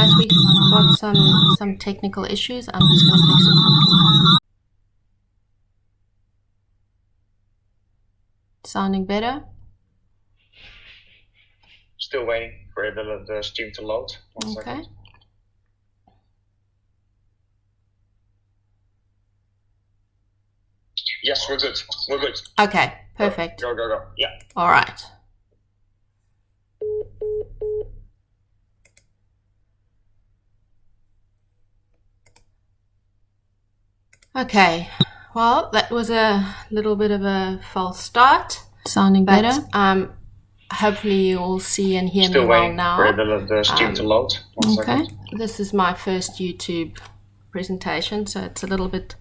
As we've got some technical issues, I'm just going to fix it quickly. Sounding better? Still waiting for the stream to load. One second. Yes, we're good. We're good. Okay, perfect. Go. Yeah. All right. Okay, well, that was a little bit of a false start. Sounding better. Hopefully you all see and hear me well now. Still waiting for the stream to load. One second. This is my first YouTube presentation, so it's a little bit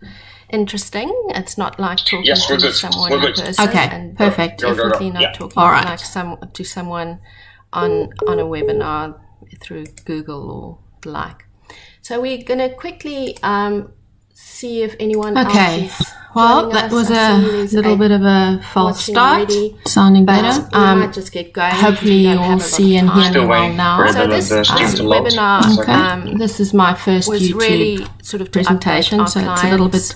interesting. It's not like talking to someone in person. Okay, and perfect. Definitely not talking like to someone on a webinar through Google or the like. So we're going to quickly see if anyone else is well, that was a little bit of a false start. Sounding better. We might just get going. Hopefully you all see and hear me well now. So this webinar, this is my first YouTube really sort of presentation, so it's a little bit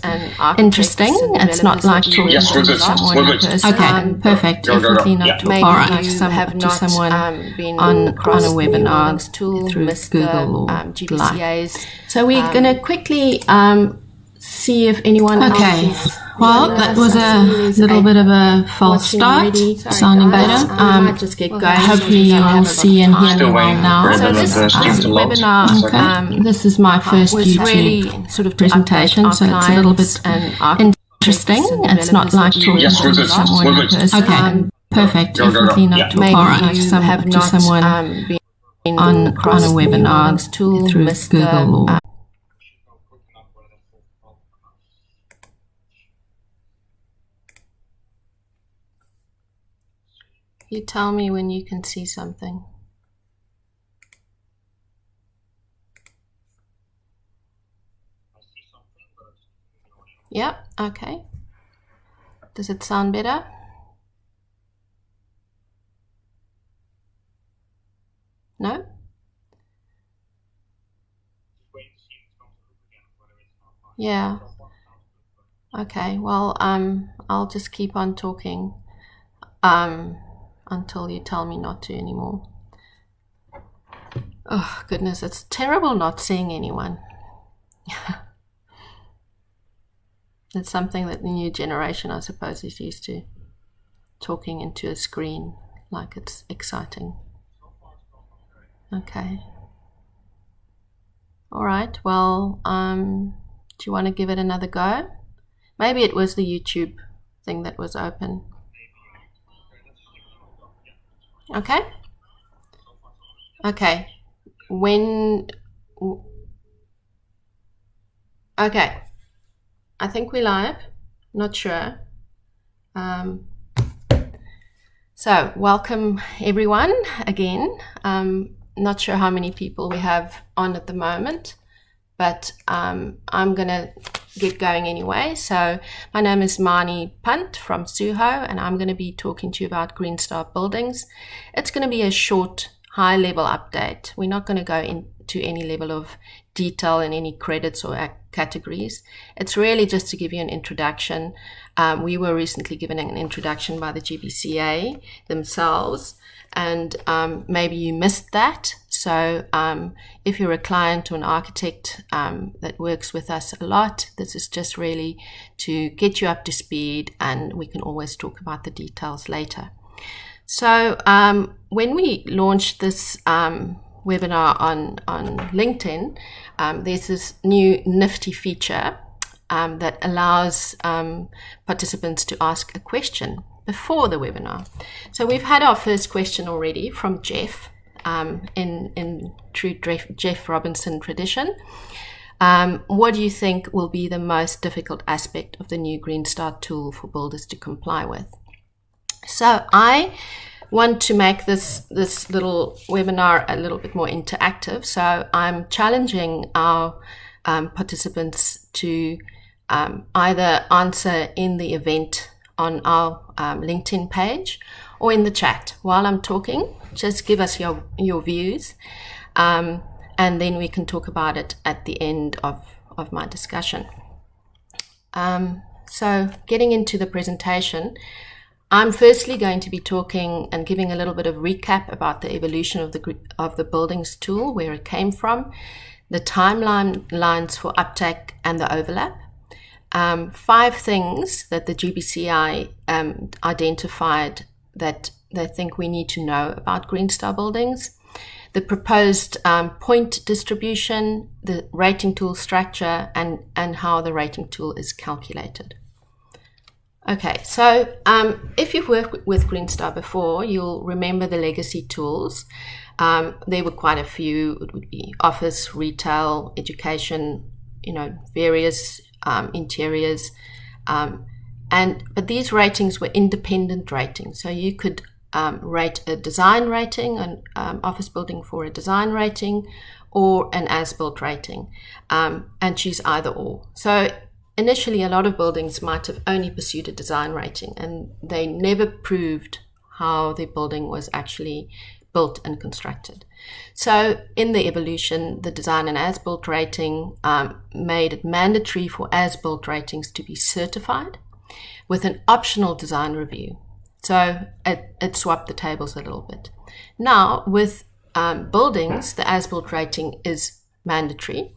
interesting. It's not like talking to someone in person. Okay, perfect. Definitely not talking to someone been on a webinar through Google or GBCAs. So we're going to quickly see if anyone else is. Well, that was a little bit of a false start. Sounding better. Just get going. Hopefully you all see and hear me well now. So this webinar, this is my first YouTube really sort of presentation, so it's a little bit interesting. It's not like talking to someone in person. Okay, perfect. Definitely not talking to someone on a webinar through Google or you tell me when you can see something. Yep, okay. Does it sound better? No? Yeah. Okay, well, I'll just keep on talking until you tell me not to anymore. Oh, goodness, it's terrible not seeing anyone. It's something that the new generation, I suppose, is used to, talking into a screen like it's exciting. Okay. All right, well, do you want to give it another go? Maybe it was the YouTube thing that was open. Okay. Okay. Okay. I think we're live. Not sure. So welcome everyone again. Not sure how many people we have on at the moment, but I'm gonna get going anyway. So my name is Marni Punt from Suho, and I'm gonna be talking to you about Green Star Buildings. It's gonna be a short, high-level update. We're not gonna go into any level of detail in any credits or categories. It's really just to give you an introduction. We were recently given an introduction by the GBCA themselves, and maybe you missed that. So if you're a client or an architect that works with us a lot, this is just really to get you up to speed, and we can always talk about the details later. So when we launched this webinar on LinkedIn, there's this new nifty feature that allows participants to ask a question before the webinar. So we've had our first question already from Jeff in true Jeff Robinson tradition. What do you think will be the most difficult aspect of the new Green Star tool for builders to comply with? So I want to make this little webinar a little bit more interactive. So I'm challenging our participants to either answer in the event on our LinkedIn page or in the chat while I'm talking. Just give us your views, and then we can talk about it at the end of my discussion. So getting into the presentation, I'm firstly going to be talking and giving a little bit of recap about the evolution of the buildings tool, where it came from, the timelines for uptake and the overlap. 5 things that the GBCA identified that they think we need to know about Green Star Buildings, the proposed point distribution, the rating tool structure, and how the rating tool is calculated. Okay, so if you've worked with Green Star before, you'll remember the legacy tools. There were quite a few. It would be office, retail, education, various interiors, but these ratings were independent ratings. So you could rate a design rating, an office building for a design rating, or an as-built rating, and choose either or. So initially, a lot of buildings might have only pursued a design rating, and they never proved how the building was actually built and constructed. So in the evolution, the design and as-built rating made it mandatory for as-built ratings to be certified with an optional design review. So it swapped the tables a little bit. Now, with buildings, the as-built rating is mandatory,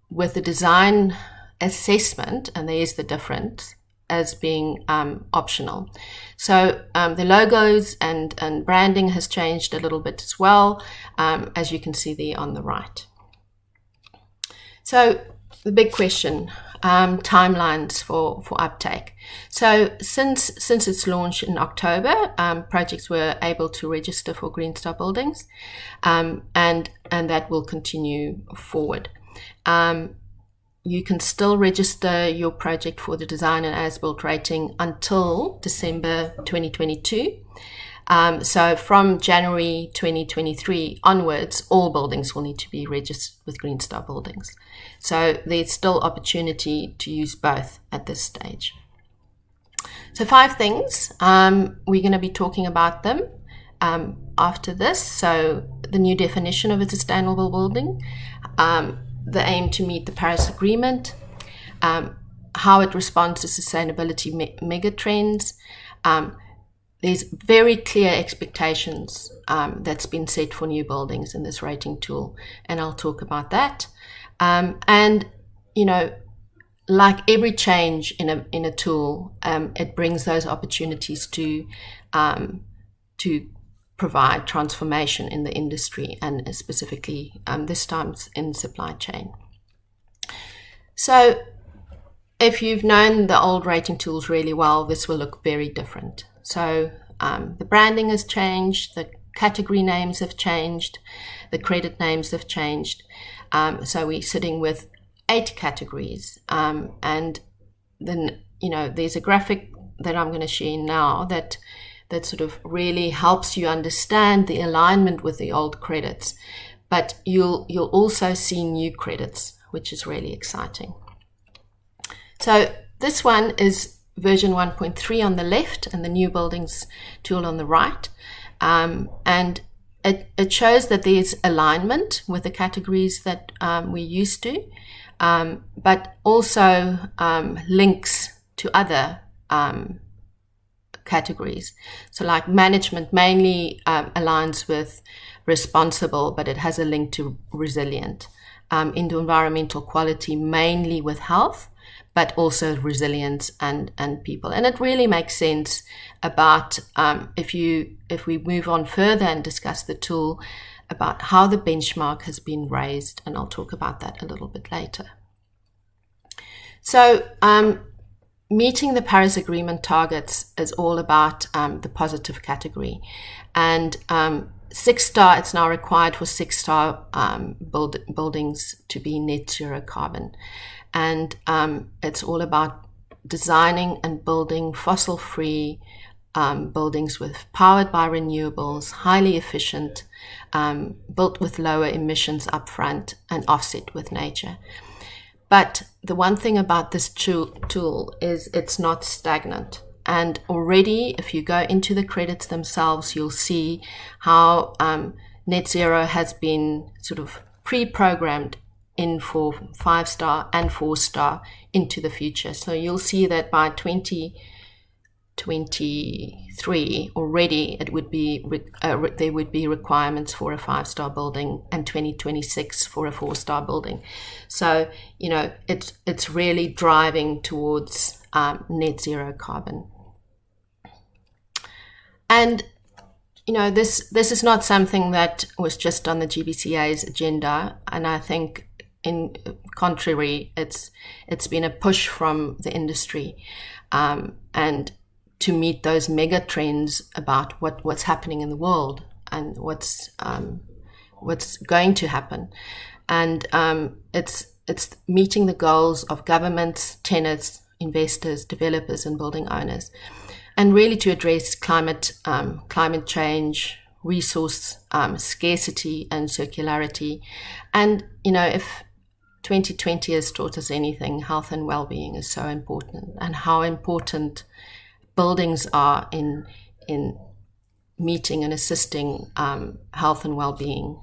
with the design assessment, and there is the difference, as being optional. So the logos and branding has changed a little bit as well, as you can see there on the right. So the big question, timelines for uptake. So since its launch in October, projects were able to register for Green Star Buildings, and that will continue forward. You can still register your project for the design and as-built rating until December 2022. So from January 2023 onwards, all buildings will need to be registered with Green Star Buildings. So there's still opportunity to use both at this stage. So 5 things, we're going to be talking about them after this. So the new definition of a sustainable building, the aim to meet the Paris Agreement, how it responds to sustainability megatrends, there's very clear expectations that's been set for new buildings in this rating tool, and I'll talk about that. And like every change in a tool, it brings those opportunities to provide transformation in the industry, and specifically this time in supply chain. So if you've known the old rating tools really well, this will look very different. So the branding has changed, the category names have changed, the credit names have changed. So we're sitting with 8 categories. And then, there's a graphic that I'm going to share now that sort of really helps you understand the alignment with the old credits. But you'll also see new credits, which is really exciting. So this one is version 1.3 on the left and the new buildings tool on the right. And it shows that there's alignment with the categories that we're used to, but also links to other categories. So like management mainly aligns with responsible, but it has a link to resilient. Into environmental quality mainly with health, but also resilience and people. And it really makes sense about if we move on further and discuss the tool, about how the benchmark has been raised, and I'll talk about that a little bit later. So meeting the Paris Agreement targets is all about the positive category. And 6-star, it's now required for 6-star buildings to be net zero carbon. And it's all about designing and building fossil-free buildings powered by renewables, highly efficient, built with lower emissions upfront and offset with nature. But the one thing about this tool is it's not stagnant. And already, if you go into the credits themselves, you'll see how net zero has been sort of pre-programmed in for 5-star and 4-star into the future. So you'll see that by 2023 already it would be there would be requirements for a 5-star building, and 2026 for a 4-star building. So it's really driving towards net zero carbon. And this is not something that was just on the GBCA's agenda, and I think in contrary, it's been a push from the industry, and to meet those mega trends about what's happening in the world and what's going to happen, and it's meeting the goals of governments, tenants, investors, developers, and building owners, and really to address climate change, resource scarcity, and circularity. And if 2020 has taught us anything, health and well-being is so important, and how important buildings are in meeting and assisting health and well-being,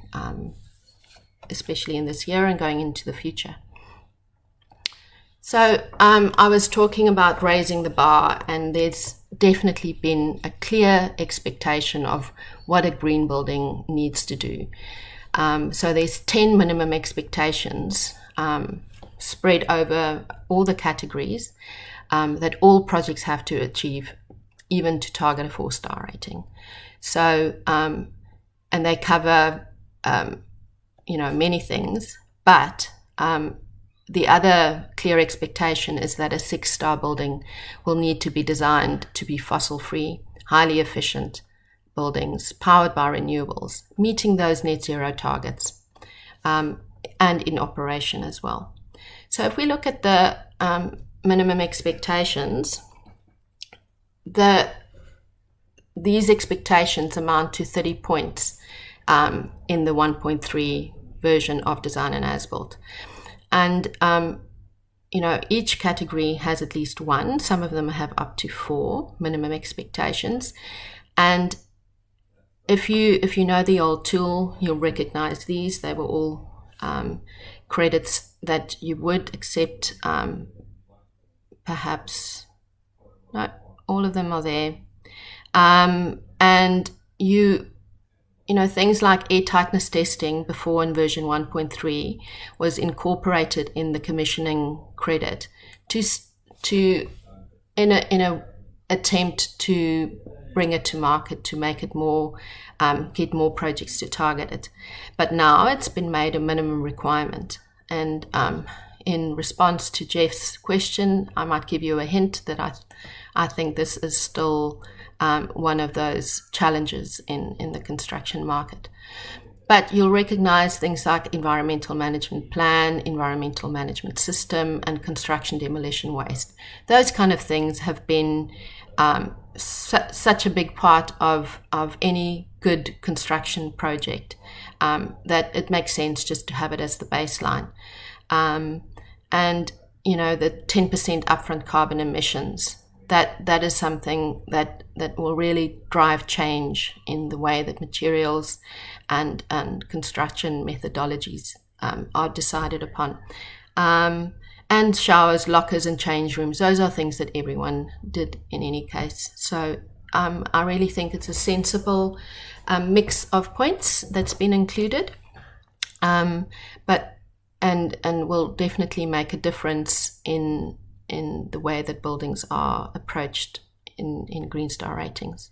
especially in this year and going into the future. So I was talking about raising the bar, and there's definitely been a clear expectation of what a green building needs to do. So there's 10 minimum expectations spread over all the categories that all projects have to achieve, even to target a 4-star rating. So, and they cover, many things, but the other clear expectation is that a 6-star building will need to be designed to be fossil-free, highly efficient buildings, powered by renewables, meeting those net zero targets, and in operation as well. So if we look at the minimum expectations, these expectations amount to 30 points in the 1.3 version of Design and As-Built. And, each category has at least one. Some of them have up to 4 minimum expectations. And if you know the old tool, you'll recognize these. They were all credits that you would accept. Perhaps not all of them are there. And you know, things like air tightness testing before in version 1.3 was incorporated in the commissioning credit in a attempt to bring it to market, to make it more, get more projects to target it. But now it's been made a minimum requirement. And in response to Jeff's question, I might give you a hint that I think this is still one of those challenges in the construction market. But you'll recognize things like environmental management plan, environmental management system, and construction demolition waste. Those kind of things have been such a big part of any good construction project that it makes sense just to have it as the baseline. And, you know, the 10% upfront carbon emissions, that is something that will really drive change in the way that materials and construction methodologies are decided upon. And showers, lockers, and change rooms, those are things that everyone did in any case. So I really think it's a sensible mix of points that's been included, but will definitely make a difference in the way that buildings are approached in Green Star ratings.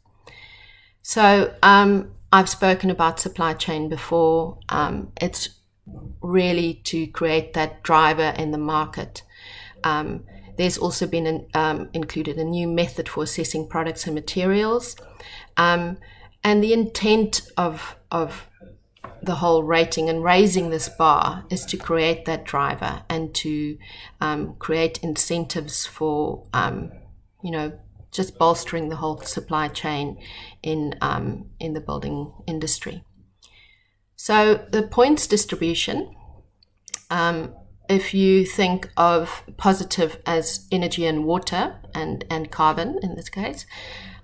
So I've spoken about supply chain before. It's really to create that driver in the market. There's also been included a new method for assessing products and materials. And the intent of the whole rating and raising this bar is to create that driver and to create incentives for, you know, just bolstering the whole supply chain in the building industry. So the points distribution, if you think of positive as energy and water and carbon in this case,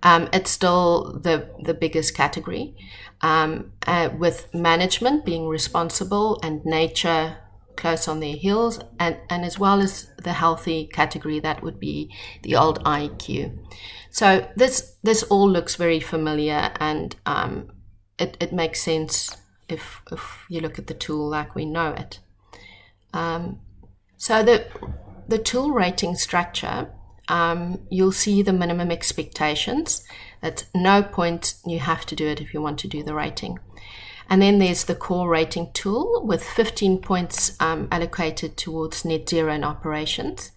it's still the biggest category, with management being responsible and nature close on their heels, and as well as the healthy category, that would be the old IEQ. So this all looks very familiar, and it makes sense if you look at the tool like we know it. So the tool rating structure, you'll see the minimum expectations. That's no point, you have to do it if you want to do the rating. And then there's the core rating tool with 15 points allocated towards net zero in operations.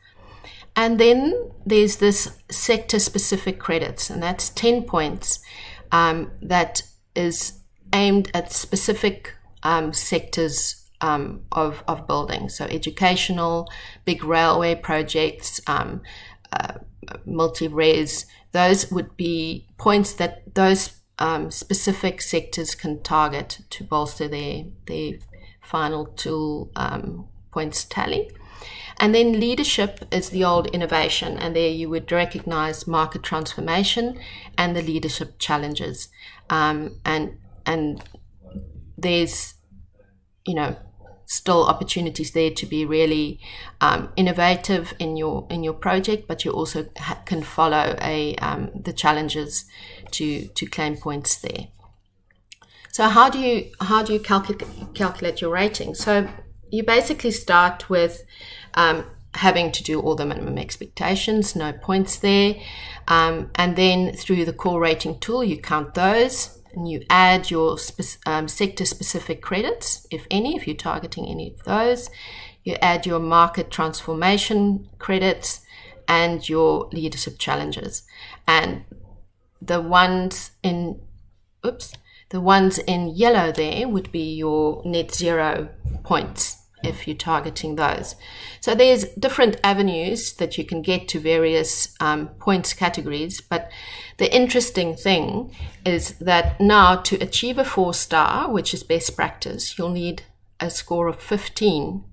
And then there's this sector-specific credits, and that's 10 points that is aimed at specific sectors of buildings. So educational, big railway projects, multi-res, those would be points that those specific sectors can target to bolster their final tool points tally. And then leadership is the old innovation, and there you would recognize market transformation and the leadership challenges. And there's, you know, still opportunities there to be really innovative in your project, but you also can follow the challenges to claim points there. So how do you calculate your rating? So you basically start with having to do all the minimum expectations, no points there, and then through the core rating tool you count those. And you add your sector-specific credits, if any, if you're targeting any of those. You add your market transformation credits and your leadership challenges. And the ones in yellow there would be your net zero points if you're targeting those. So there's different avenues that you can get to various points categories, but the interesting thing is that now to achieve a 4-star, which is best practice, you'll need a score of 15,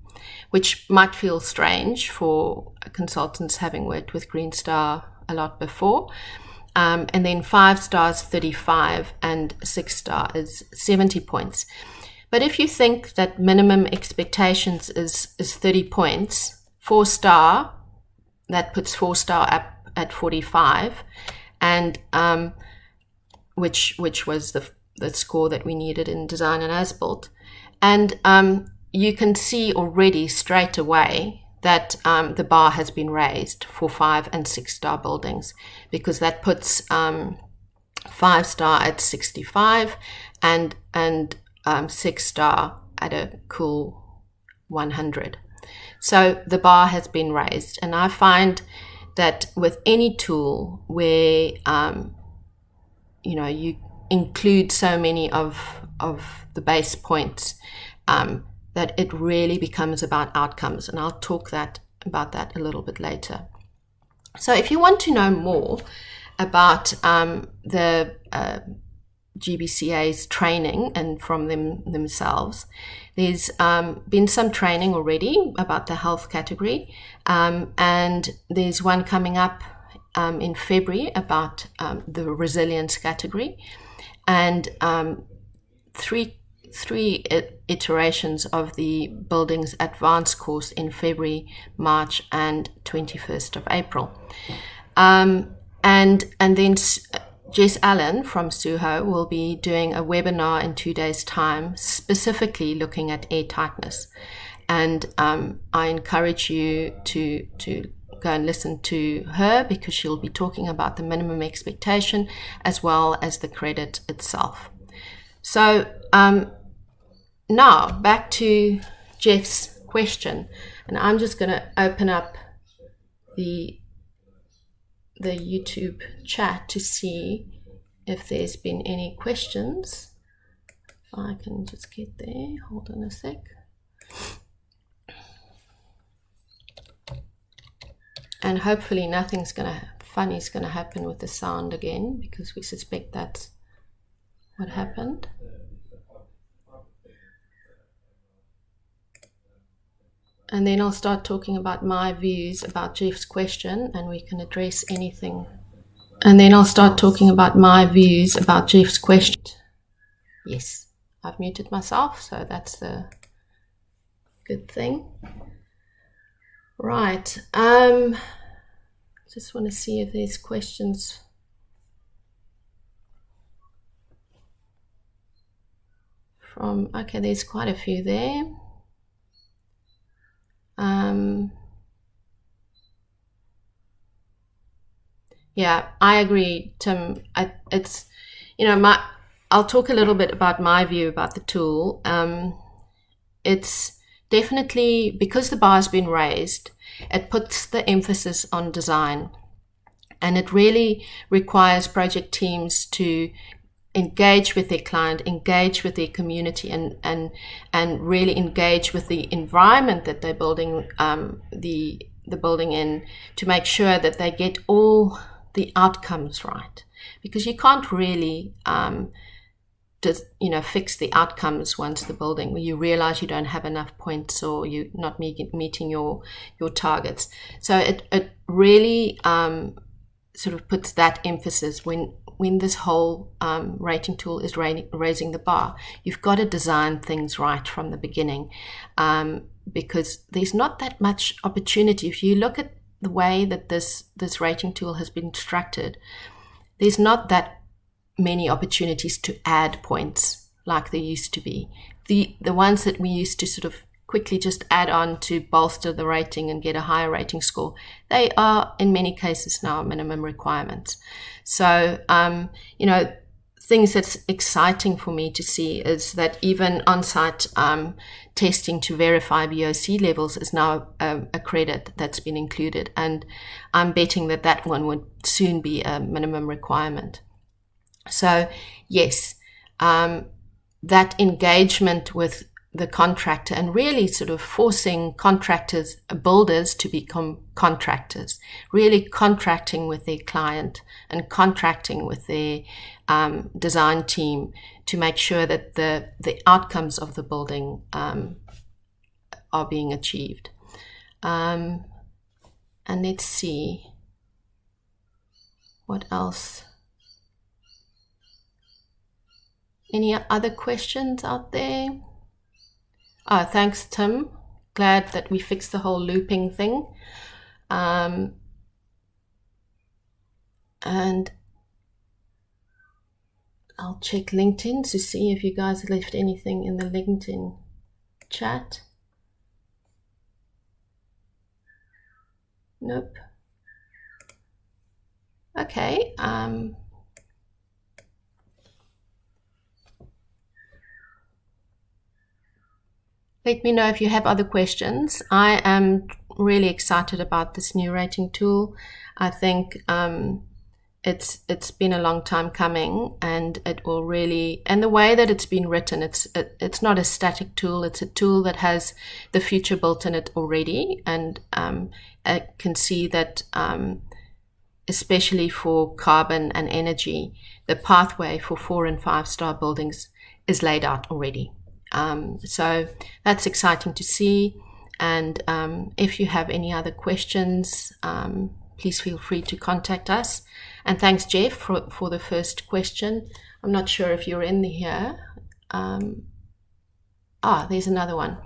which might feel strange for consultants having worked with Green Star a lot before. And then 5 stars, 35, and 6 star is 70 points. But if you think that minimum expectations is 30 points, 4-star, that puts 4-star up at 45, and which was the score that we needed in design and as-built. And you can see already straight away that the bar has been raised for 5 and 6 star buildings, because that puts 5 star at 65 and 6 star at a cool 100. So the bar has been raised, and I find that with any tool where you include so many of the base points, that it really becomes about outcomes, and I'll talk about that a little bit later. So if you want to know more about the GBCA's training and from themselves, there's been some training already about the health category, and there's one coming up in February about the resilience category, and three iterations of the Buildings Advanced course in February, March, and 21st of April. And then Jess Allen from Suho will be doing a webinar in 2 days' time, specifically looking at air tightness. And I encourage you to go and listen to her, because she'll be talking about the minimum expectation as well as the credit itself. So now back to Jeff's question, and I'm just going to open up the YouTube chat to see if there's been any questions. If I can just get there, hold on a sec. And hopefully nothing's funny's gonna happen with the sound again, because we suspect that's what happened. And then I'll start talking about my views about Jeff's question, and we can address anything. Yes, I've muted myself, so that's the good thing. Right. Just want to see if there's questions. Okay, there's quite a few there. Yeah, I agree, Tim. I'll talk a little bit about my view about the tool. It's definitely, because the bar's been raised, it puts the emphasis on design, and it really requires project teams to engage with their client, engage with their community, and really engage with the environment that they're building the building in, to make sure that they get all the outcomes right, because you can't really fix the outcomes once the building, where you realize you don't have enough points or you're not meeting your targets. So it really sort of puts that emphasis when this whole rating tool is raising the bar. You've got to design things right from the beginning, because there's not that much opportunity. If you look at the way that this rating tool has been structured, there's not that many opportunities to add points like there used to be. The ones that we used to sort of quickly just add on to bolster the rating and get a higher rating score, they are in many cases now minimum requirements. So things that's exciting for me to see is that even on-site testing to verify VOC levels is now a credit that's been included, and I'm betting that one would soon be a minimum requirement. So yes, that engagement with the contractor, and really sort of forcing builders to become contractors, really contracting with their client and contracting with their design team to make sure that the outcomes of the building are being achieved. And let's see what else. Any other questions out there? Oh, thanks, Tim. Glad that we fixed the whole looping thing. And I'll check LinkedIn to see if you guys left anything in the LinkedIn chat. Nope. Okay. Let me know if you have other questions. I am really excited about this new rating tool. I think it's been a long time coming, and it will really, and the way that it's been written, it's not a static tool. It's a tool that has the future built in it already, and I can see that especially for carbon and energy, the pathway for 4- and 5-star buildings is laid out already. So that's exciting to see. And if you have any other questions, please feel free to contact us. And thanks, Jeff, for the first question. I'm not sure if you're in here. There's another one.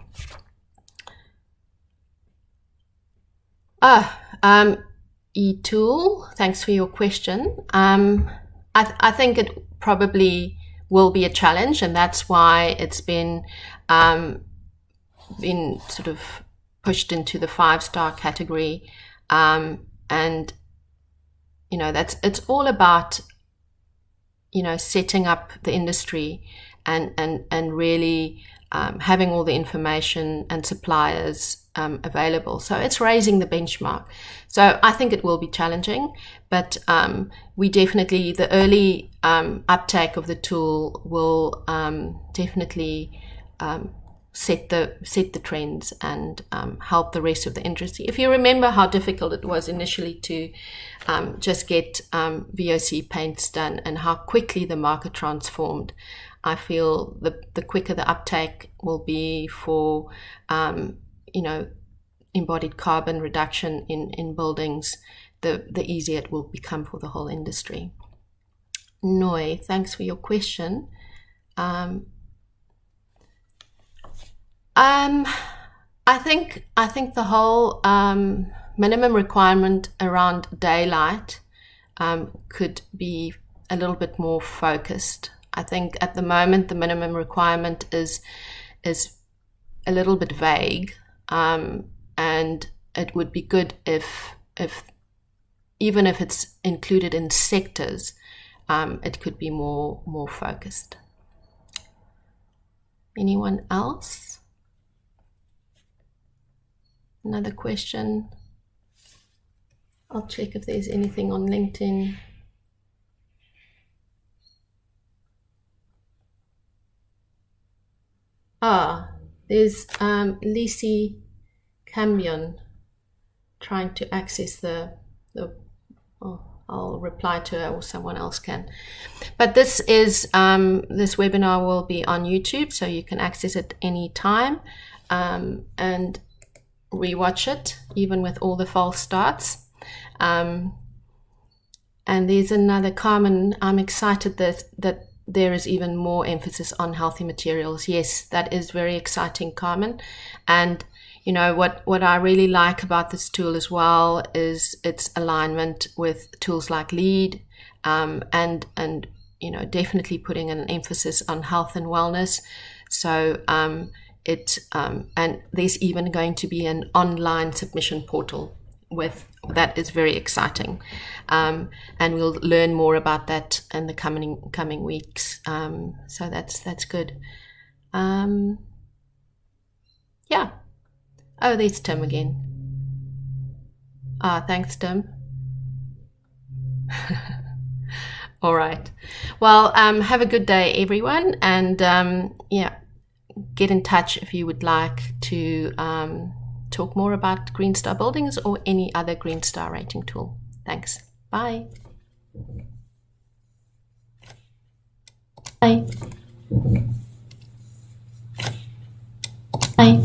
E-Tool, thanks for your question. I think it probably will be a challenge, and that's why it's been sort of pushed into the 5-star category. And it's all about setting up the industry and really having all the information and suppliers available. So it's raising the benchmark. So I think it will be challenging, but we definitely, the early uptake of the tool will definitely set the trends and help the rest of the industry. If you remember how difficult it was initially to just get VOC paints done, and how quickly the market transformed, I feel the quicker the uptake will be for embodied carbon reduction in buildings, the easier it will become for the whole industry. Noi, thanks for your question. I think the whole minimum requirement around daylight could be a little bit more focused. I think at the moment the minimum requirement is a little bit vague, and it would be good if even if it's included in sectors, it could be more focused. Anyone else? Another question? I'll check if there's anything on LinkedIn. There's Lisi Cambion trying to access I'll reply to her, or someone else can. But this is this webinar will be on YouTube, so you can access it any time and rewatch it, even with all the false starts. And there's another Carmen. I'm excited that there is even more emphasis on healthy materials. Yes, that is very exciting, Carmen. And what I really like about this tool as well is its alignment with tools like LEED, and definitely putting an emphasis on health and wellness. So and there's even going to be an online submission portal that is very exciting, and we'll learn more about that in the coming weeks. So that's good. Yeah. Oh, there's Tim again. Thanks, Tim. All right. Well, have a good day, everyone, and get in touch if you would like to talk more about Green Star buildings or any other Green Star rating tool. Thanks. Bye. Bye. Bye.